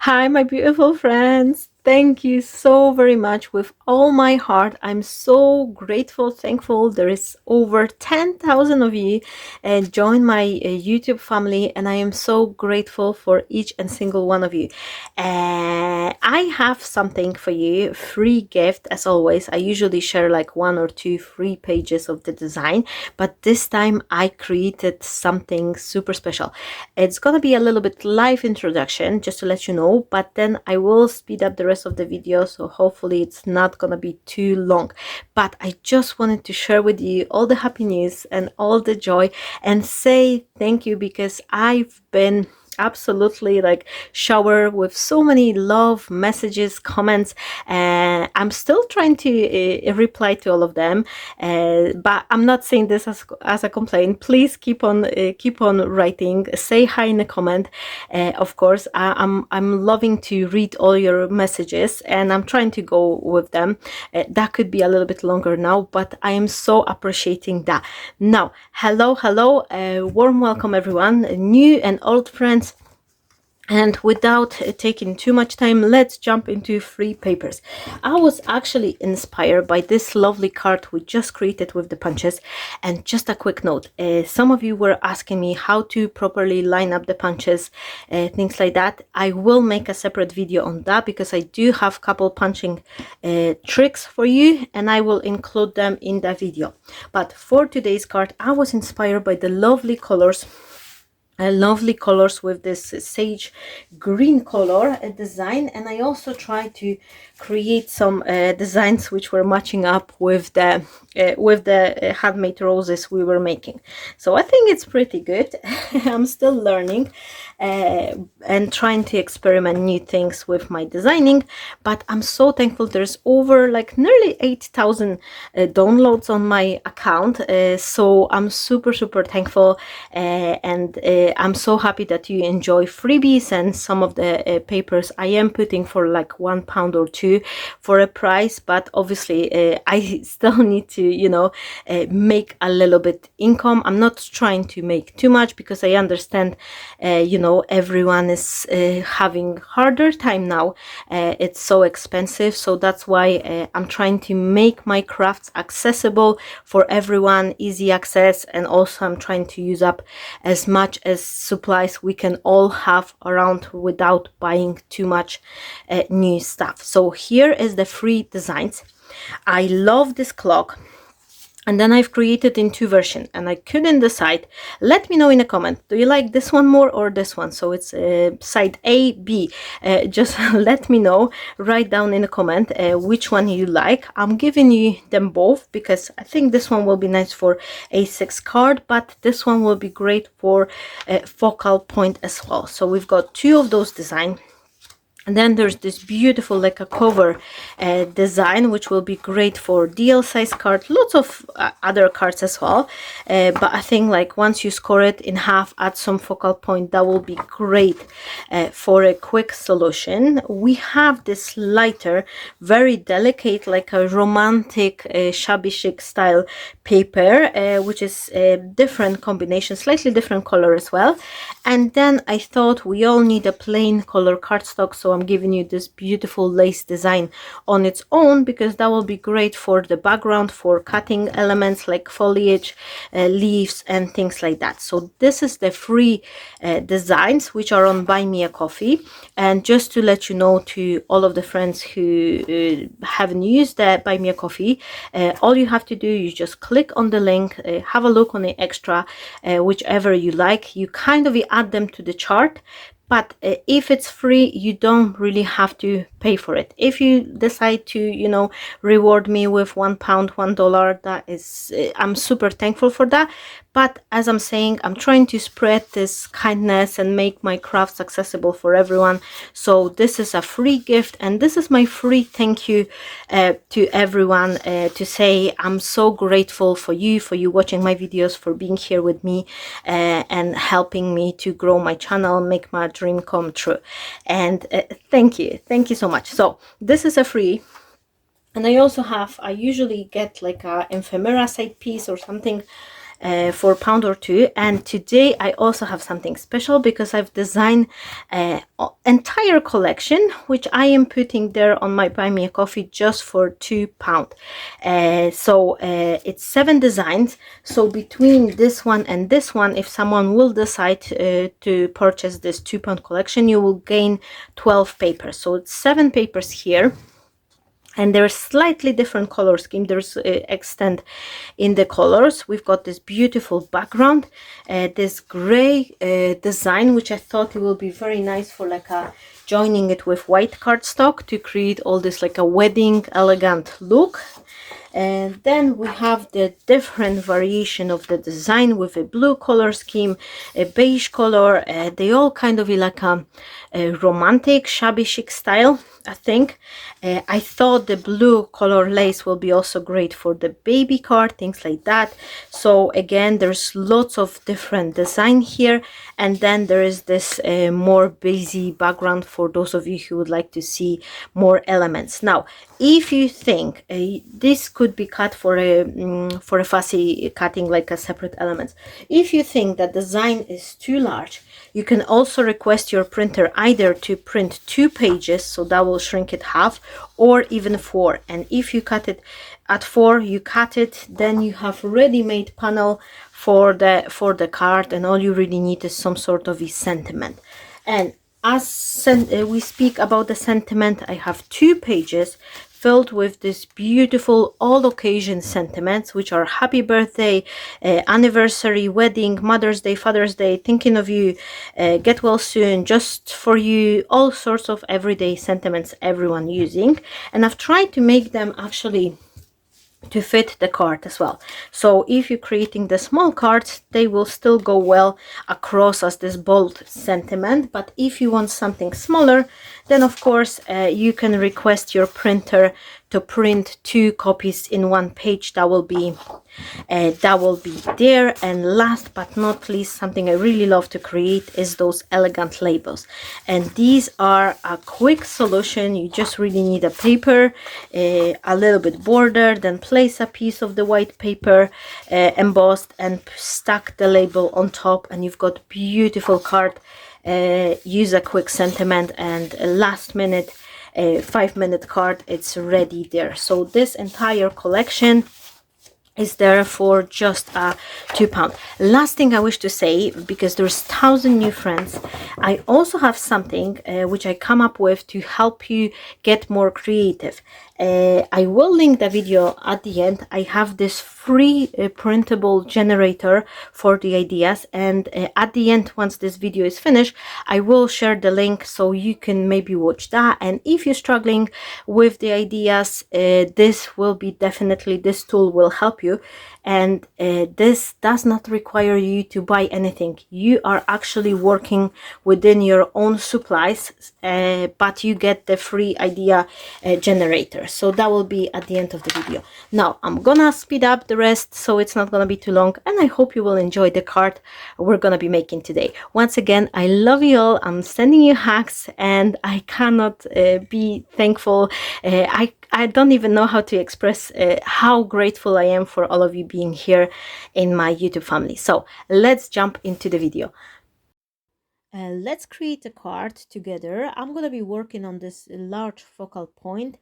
Hi, my beautiful friends. Thank you so very much with all my heart. I'm so grateful, thankful. There is over 10,000 of you join my YouTube family, and I am so grateful for each and single one of you. I have something for you, free gift as always. I usually share like 1 or 2 free pages of the design, but this time I created something super special. It's gonna be a little bit live introduction just to let you know, but then I will speed up the rest of the video, so hopefully it's not gonna be too long. But I just wanted to share with you all the happy news and all the joy and say thank you, because I've been absolutely like shower with so many love messages, comments, and I'm still trying to reply to all of them, but I'm not saying this as a complaint. Please keep on writing, say hi in a comment. Of course, I'm loving to read all your messages, and I'm trying to go with them. That could be a little bit longer now, but I am so appreciating that. Now, hello, warm welcome everyone, new and old friends. And without taking too much time, let's jump into free papers. I was actually inspired by this lovely card we just created with the punches. And just a quick note, some of you were asking me how to properly line up the punches, things like that. I will make a separate video on that, because I do have a couple punching tricks for you, and I will include them in that video. But for today's card, I was inspired by the lovely colors with this sage green color design, and I also tried to create some designs which were matching up with the handmade roses we were making. So I think it's pretty good. I'm still learning and trying to experiment new things with my designing, but I'm so thankful. There's over like nearly 8,000 downloads on my account, so I'm super thankful, and I'm so happy that you enjoy freebies and some of the papers I am putting for like £1 or £2 for a price. But obviously I still need to, make a little bit income. I'm not trying to make too much, because I understand everyone is having harder time now. It's so expensive, so that's why I'm trying to make my crafts accessible for everyone, easy access, and also I'm trying to use up as much as supplies we can all have around without buying too much new stuff. So here is the free designs. I love this clock, and then I've created in 2 versions, and I couldn't decide. Let me know in a comment, do you like this one more or this one? So it's side A, B. Just let me know, write down in a comment which one you like. I'm giving you them both, because I think this one will be nice for A6 card, but this one will be great for focal point as well. So we've got 2 of those designs. And then there's this beautiful like a cover design, which will be great for DL size card, lots of other cards as well. But I think like once you score it in half, add some focal point, that will be great for a quick solution. We have this lighter, very delicate, like a romantic shabby chic style paper, which is a different combination, slightly different color as well. And then I thought we all need a plain color cardstock, so I'm giving you this beautiful lace design on its own, because that will be great for the background, for cutting elements like foliage, leaves, and things like that. So this is the free designs which are on Buy Me a Coffee. And just to let you know, to all of the friends who haven't used the Buy Me a Coffee, all you have to do is just click on the link, have a look on the extra, whichever you like. You kind of add them to the chart, but if it's free, you don't really have to pay for it. If you decide to, reward me with £1, $1, that is, I'm super thankful for that. But as I'm saying, I'm trying to spread this kindness and make my crafts accessible for everyone. So this is a free gift, and this is my free thank you to everyone, to say I'm so grateful for you watching my videos, for being here with me and helping me to grow my channel, make my dream come true. And thank you so much. So this is a free. And I also have, I usually get like a ephemera side piece or something for a pound or two. And today I also have something special because I've designed an entire collection which I am putting there on my Buy Me a Coffee just for £2. It's 7 designs. So between this one and this one, if someone will decide to purchase this £2 collection, you will gain 12 papers. So it's 7 papers here, and there's slightly different color scheme. There's extent in the colors. We've got this beautiful background, this gray design, which I thought it will be very nice for like a joining it with white cardstock to create all this like a wedding elegant look. And then we have the different variation of the design with a blue color scheme, a beige color. They all kind of like a romantic shabby chic style, I think. I thought the blue color lace will be also great for the baby card, things like that. So again, there's lots of different design here. And then there is this more basic background for those of you who would like to see more elements. Now, if you think this could be cut for a fussy cutting, like a separate element, if you think that design is too large, you can also request your printer either to print 2 pages, so that will shrink it half, or even 4. And if you cut it at 4, you cut it, then you have ready-made panel for the card, and all you really need is some sort of a sentiment. And as we speak about the sentiment, I have 2 pages filled with this beautiful all occasion sentiments, which are happy birthday, anniversary, wedding, Mother's Day, Father's Day, thinking of you, get well soon, just for you, all sorts of everyday sentiments everyone using. And I've tried to make them actually to fit the card as well. So if you're creating the small cards, they will still go well across as this bold sentiment. But if you want something smaller, then of course you can request your printer to print 2 copies in 1 page. That will be there. And last but not least, something I really love to create is those elegant labels, and these are a quick solution. You just really need a paper, a little bit border, then place a piece of the white paper embossed and stack the label on top, and you've got beautiful card. Use a quick sentiment and a last minute 5-minute card, it's ready there. So this entire collection is there for just £2. Last thing I wish to say, because there's 1,000 new friends, I also have something which I come up with to help you get more creative. I will link the video at the end. I have this free printable generator for the ideas, and at the end, once this video is finished, I will share the link so you can maybe watch that. And if you're struggling with the ideas, this will be definitely, this tool will help you. And this does not require you to buy anything. You are actually working within your own supplies, but you get the free idea generator. So that will be at the end of the video. Now I'm gonna speed up the rest so it's not gonna be too long, and I hope you will enjoy the card we're gonna be making today. Once again, I love you all. I'm sending you hacks, and I cannot be thankful. I don't even know how to express how grateful I am for all of you being here in my YouTube family. So let's jump into the video. Let's create a card together. I'm going to be working on this large focal point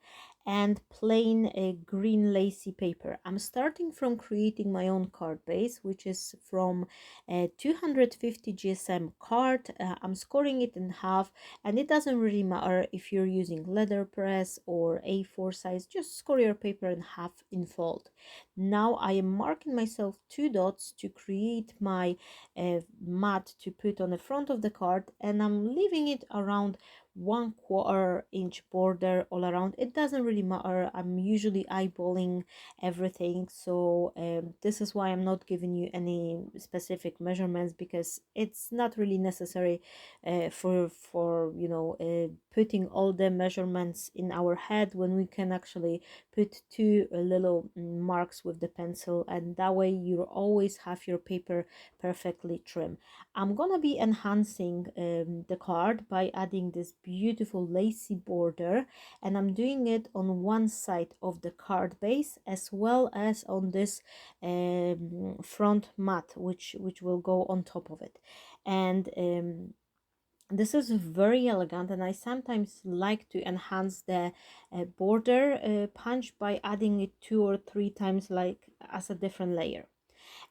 and plain green lacy paper. I'm starting from creating my own card base, which is from a 250 GSM card. I'm scoring it in half, and it doesn't really matter if you're using letterpress or A4 size, just score your paper in half in fold. Now I am marking myself 2 dots to create my mat to put on the front of the card, and I'm leaving it around 1/4 inch border all around. It doesn't really matter. I'm usually eyeballing everything, so this is why I'm not giving you any specific measurements, because it's not really necessary for you know, putting all the measurements in our head, when we can actually put 2 little marks with the pencil, and that way you always have your paper perfectly trim. I'm gonna be enhancing the card by adding this beautiful lacy border, and I'm doing it on one side of the card base as well as on this front mat, which will go on top of it. And this is very elegant, and I sometimes like to enhance the border punch by adding it 2 or 3 times, like as a different layer.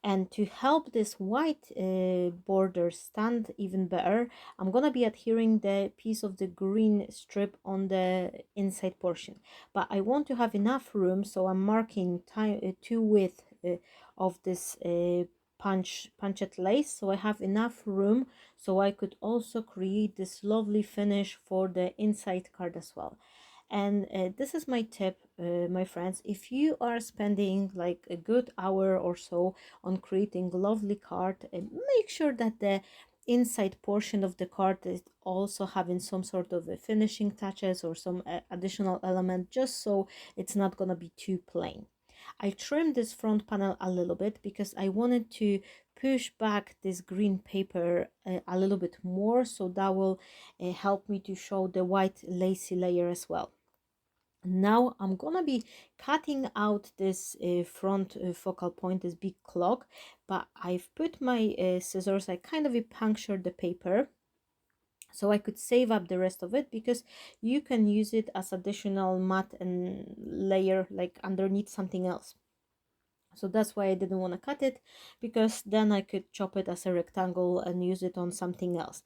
And to help this white border stand even better, I'm gonna be adhering the piece of the green strip on the inside portion. But I want to have enough room, so I'm marking two width of this punched lace, so I have enough room so I could also create this lovely finish for the inside card as well. And this is my tip, my friends. If you are spending like a good hour or so on creating lovely card, make sure that the inside portion of the card is also having some sort of a finishing touches or some additional element, just so it's not gonna be too plain. I trimmed this front panel a little bit because I wanted to push back this green paper a little bit more, so that will help me to show the white lacy layer as well. Now I'm gonna be cutting out this front focal point, this big clock, but I've put my scissors, I kind of punctured the paper so I could save up the rest of it, because you can use it as additional mat and layer like underneath something else. So that's why I didn't want to cut it, because then I could chop it as a rectangle and use it on something else.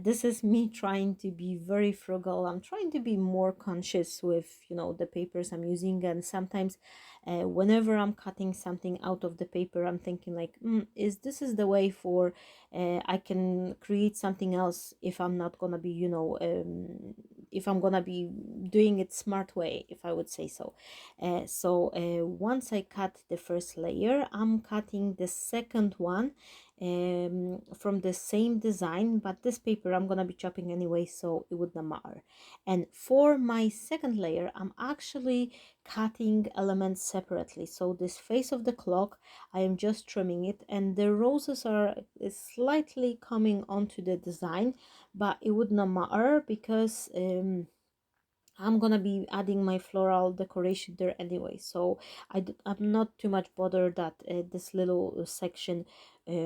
This is me trying to be very frugal. I'm trying to be more conscious with, you know, the papers I'm using. And sometimes whenever I'm cutting something out of the paper, I'm thinking like, is the way for I can create something else if I'm not gonna be, you know, if I'm gonna be doing it smart way, if I would say so. Once I cut the first layer, I'm cutting the second one from the same design, but this paper I'm gonna be chopping anyway, so it would not matter. And for my second layer, I'm actually cutting elements separately. So this face of the clock, I am just trimming it, and the roses are slightly coming onto the design, but it would not matter because I'm gonna be adding my floral decoration there anyway, so I'm not too much bothered that this little section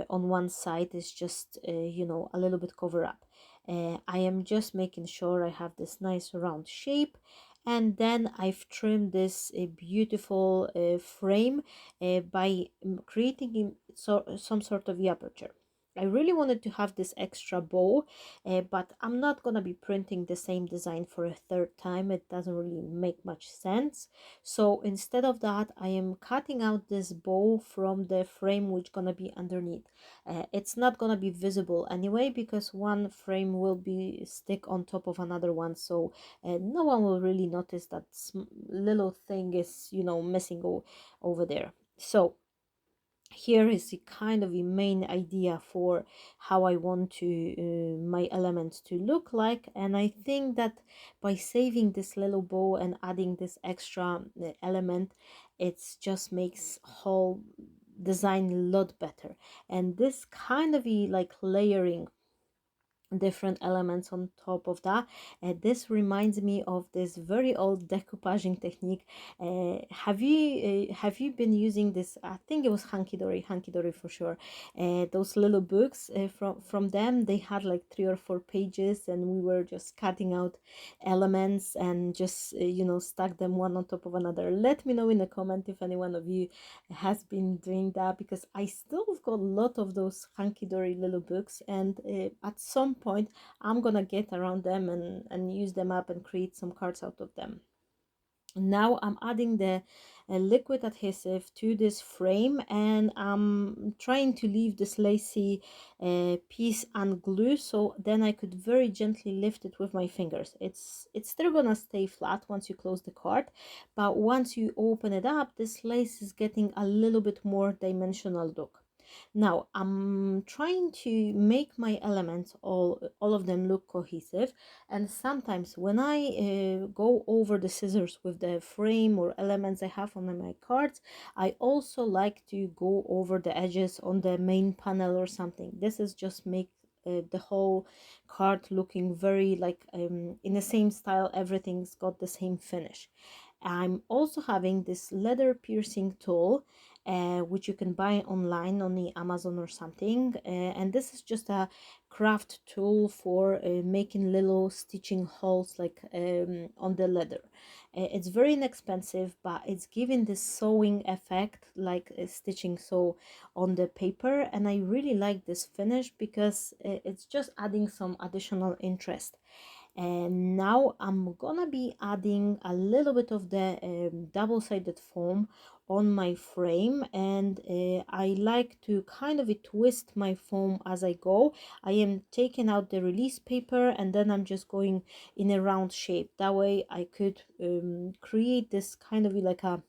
on one side is just you know, a little bit cover up. I am just making sure I have this nice round shape, and then I've trimmed this beautiful frame by creating some sort of aperture. I really wanted to have this extra bow, but I'm not gonna be printing the same design for a third time. It doesn't really make much sense. So instead of that, I am cutting out this bow from the frame which gonna be underneath. It's not gonna be visible anyway, because one frame will be stick on top of another one, so no one will really notice that little thing is, you know, missing over there. So here is the kind of the main idea for how I want to my elements to look like. And I think that by saving this little bow and adding this extra element, it just makes whole design a lot better. And this kind of like layering different elements on top of that, this reminds me of this very old decoupaging technique. Have you been using this? I think it was Hanky Dory for sure. Those little books from them, they had like 3 or 4 pages, and we were just cutting out elements and just you know, stack them one on top of another. Let me know in the comment if any one of you has been doing that, because I still have got a lot of those Hanky-Dory little books, and at some point I'm gonna get around them and use them up and create some cards out of them. Now I'm adding the liquid adhesive to this frame, and I'm trying to leave this lacy piece unglued, so then I could very gently lift it with my fingers. It's still gonna stay flat once you close the card, but once you open it up, this lace is getting a little bit more dimensional look. Now I'm trying to make my elements all of them look cohesive, and sometimes when I go over the scissors with the frame or elements I have on my cards, I also like to go over the edges on the main panel or something. This is just the whole card looking very like in the same style. Everything's got the same finish. I'm also having this leather piercing tool, which you can buy online on the Amazon or something, and this is just a craft tool for making little stitching holes like on the leather. It's very inexpensive, but it's giving this sewing effect like stitching so on the paper, and I really like this finish because it's just adding some additional interest. And now I'm gonna be adding a little bit of the double-sided foam on my frame, and I like to kind of twist my foam as I go. I am taking out the release paper and then I'm just going in a round shape. That way I could create this kind of like a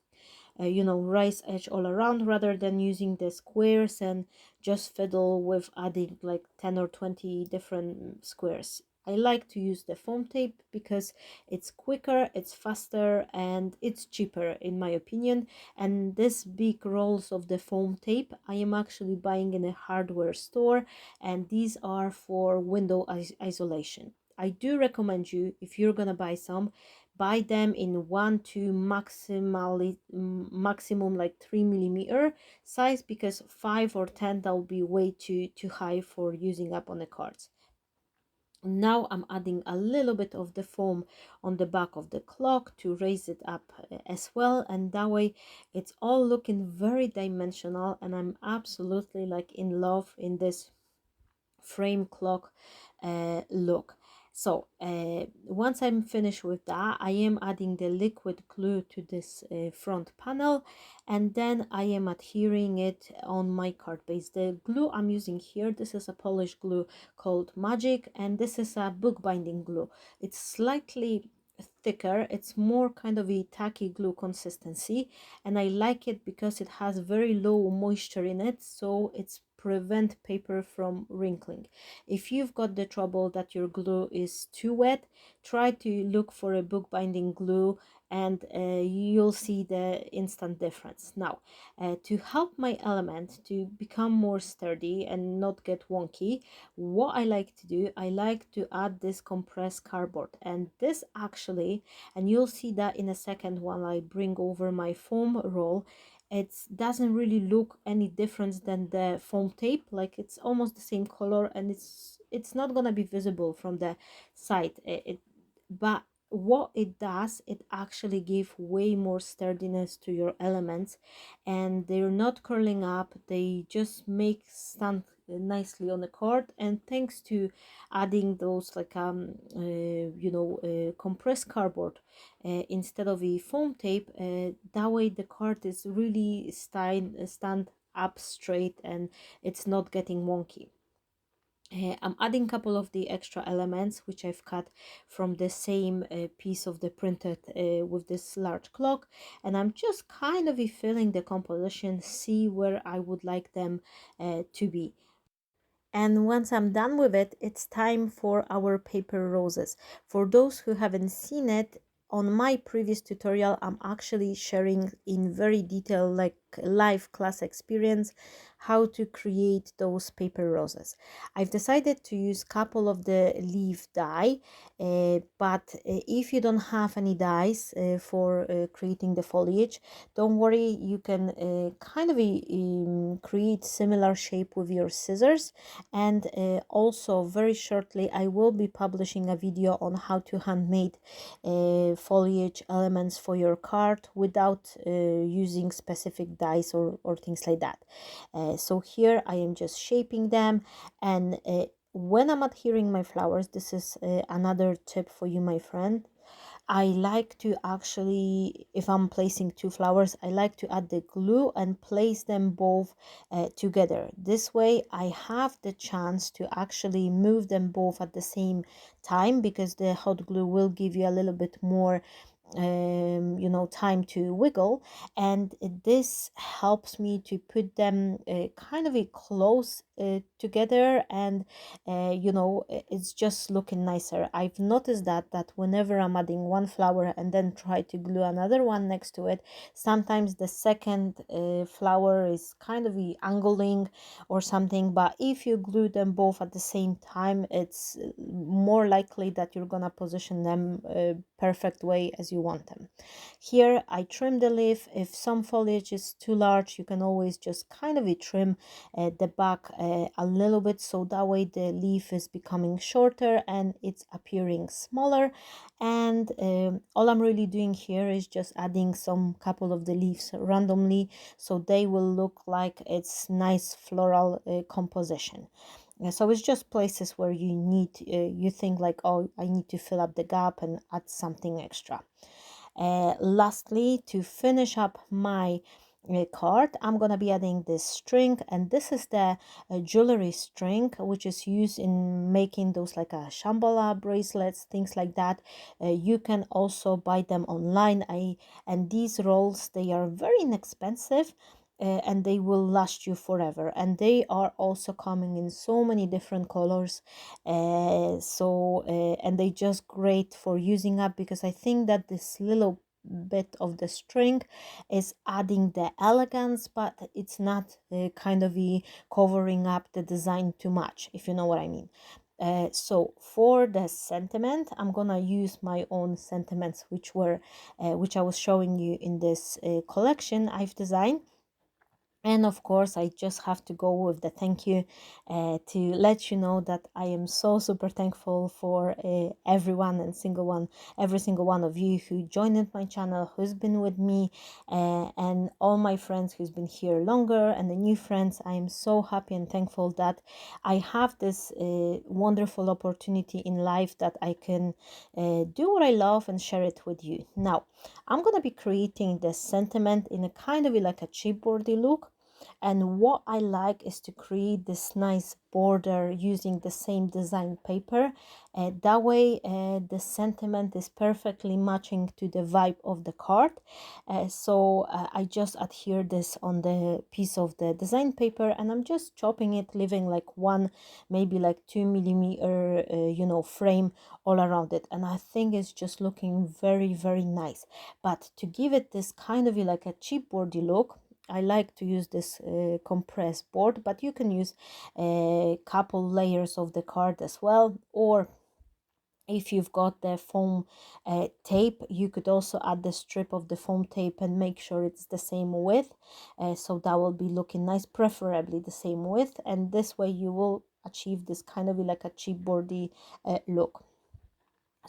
you know, raised edge all around, rather than using the squares and just fiddle with adding like 10 or 20 different squares. I like to use the foam tape because it's quicker, it's faster, and it's cheaper in my opinion. And this big rolls of the foam tape I am actually buying in a hardware store, and these are for window isolation. I do recommend you, if you're gonna buy some, buy them in 1 to maximum like 3 mm size, because 5 or 10 that will be way too high for using up on the cards. Now I'm adding a little bit of the foam on the back of the clock to raise it up as well, and that way it's all looking very dimensional, and I'm absolutely like in love in this frame clock look. So once I'm finished with that, I am adding the liquid glue to this front panel, and then I am adhering it on my card base. The glue I'm using here, this is a Polish glue called Magic, and this is a bookbinding glue. It's slightly thicker, it's more kind of a tacky glue consistency, and I like it because it has very low moisture in it, so it's prevent paper from wrinkling. If you've got the trouble that your glue is too wet, try to look for a bookbinding glue, and you'll see the instant difference. Now to help my element to become more sturdy and not get wonky, what I like to do, I like to add this compressed cardboard, and this actually, and you'll see that in a second while I bring over my foam roll, it doesn't really look any difference than the foam tape. Like it's almost the same color, and it's not gonna be visible from the side. But what it does, it actually gives way more sturdiness to your elements, and they're not curling up, they just make stand nicely on the card. And thanks to adding those like compressed cardboard instead of a foam tape, that way the card is really stand up straight and it's not getting wonky. I'm adding a couple of the extra elements which I've cut from the same piece of the printed with this large clock, and I'm just kind of filling the composition, see where I would like them to be. And once I'm done with it, it's time for our paper roses. For those who haven't seen it, on my previous tutorial, I'm actually sharing in very detail, like live class experience, how to create those paper roses. I've decided to use couple of the leaf die, but if you don't have any dies for creating the foliage, don't worry, you can kind of create similar shape with your scissors. And also very shortly I will be publishing a video on how to handmade foliage elements for your card without using specific dies or things like that. So here I am just shaping them, and when I'm adhering my flowers, this is another tip for you, my friend. I like to actually, if I'm placing two flowers, I like to add the glue and place them both together. This way I have the chance to actually move them both at the same time, because the hot glue will give you a little bit more you know, time to wiggle, and this helps me to put them kind of a close together, and you know, it's just looking nicer. I've noticed that whenever I'm adding one flower and then try to glue another one next to it, sometimes the second flower is kind of angling or something, but if you glue them both at the same time, it's more likely that you're gonna position them perfect way as you want them. Here I trim the leaf. If some foliage is too large, you can always just kind of trim the back a little bit, so that way the leaf is becoming shorter and it's appearing smaller. And all I'm really doing here is just adding some couple of the leaves randomly, so they will look like it's nice floral composition. So it's just places where you need, you think like, oh, I need to fill up the gap and add something extra. Lastly, to finish up my card, I'm gonna be adding this string, and this is the jewelry string, which is used in making those like a shambhala bracelets, things like that. You can also buy them online. And these rolls, they are very inexpensive, and they will last you forever, and they are also coming in so many different colors, and they just great for using up, because I think that this little bit of the string is adding the elegance, but it's not kind of covering up the design too much, if you know what I mean. So for the sentiment, I'm gonna use my own sentiments, which I was showing you in this collection I've designed. And of course, I just have to go with the thank you to let you know that I am so super thankful for everyone and every single one of you who joined my channel, who's been with me, and all my friends who's been here longer, and the new friends. I am so happy and thankful that I have this wonderful opportunity in life, that I can do what I love and share it with you. Now, I'm gonna be creating the sentiment in a kind of like a chipboardy look. And what I like is to create this nice border using the same design paper. That way the sentiment is perfectly matching to the vibe of the card. I just adhere this on the piece of the design paper, and I'm just chopping it, leaving like one, maybe like 2 millimeter you know, frame all around it, and I think it's just looking very, very nice. But to give it this kind of like a chipboardy look, I like to use this compressed board, but you can use a couple layers of the card as well, or if you've got the foam tape, you could also add the strip of the foam tape and make sure it's the same width, so that will be looking nice, preferably the same width, and this way you will achieve this kind of like a chipboardy look.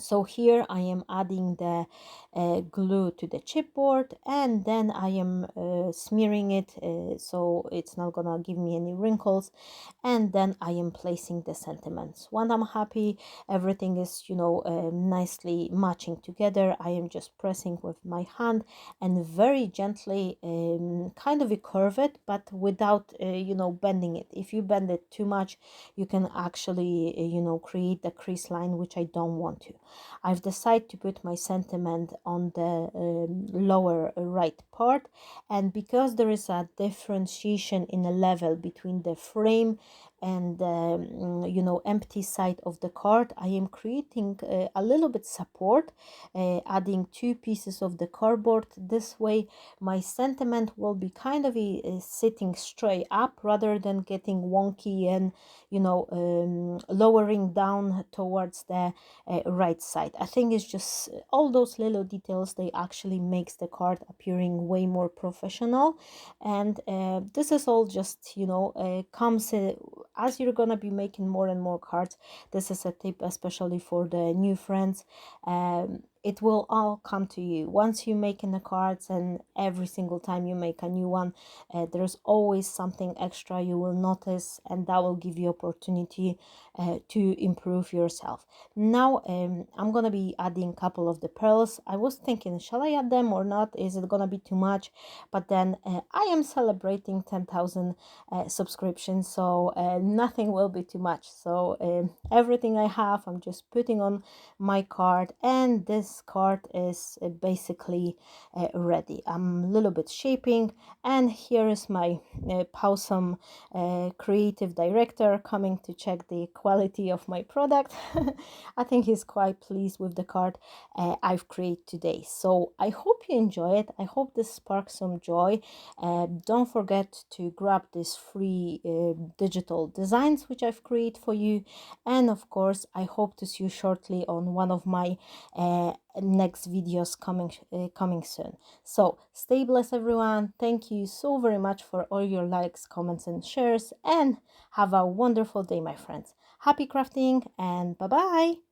So here I am adding the glue to the chipboard, and then I am smearing it so it's not gonna give me any wrinkles, and then I am placing the sentiments. When I'm happy everything is, you know, nicely matching together, I am just pressing with my hand and very gently kind of curve it, but without you know, bending it. If you bend it too much, you can actually you know, create the crease line, which I don't want to. I've decided to put my sentiment on the lower right part, and because there is a differentiation in a level between the frame and the you know, empty side of the card, I am creating a little bit support, adding 2 pieces of the cardboard. This way my sentiment will be kind of sitting straight up rather than getting wonky and, you know, lowering down towards the right side. I think it's just all those little details, they actually makes the card appearing way more professional. And this is all just, you know, comes as you're gonna be making more and more cards. This is a tip especially for the new friends. It will all come to you once you making the cards, and every single time you make a new one, there's always something extra you will notice, and that will give you opportunity to improve yourself. Now I'm gonna be adding a couple of the pearls. I was thinking, shall I add them or not? Is it gonna be too much? But then I am celebrating 10,000 subscriptions, so nothing will be too much. So everything I have, I'm just putting on my card, and this this card is basically ready. I'm a little bit shaping, and here is my Powsome creative director coming to check the quality of my product. I think he's quite pleased with the card I've created today. So I hope you enjoy it. I hope this sparks some joy. Don't forget to grab these free digital designs which I've created for you, and of course I hope to see you shortly on one of my next videos coming soon. So stay blessed, everyone. Thank you so very much for all your likes, comments and shares, and have a wonderful day, my friends. Happy crafting, and bye bye.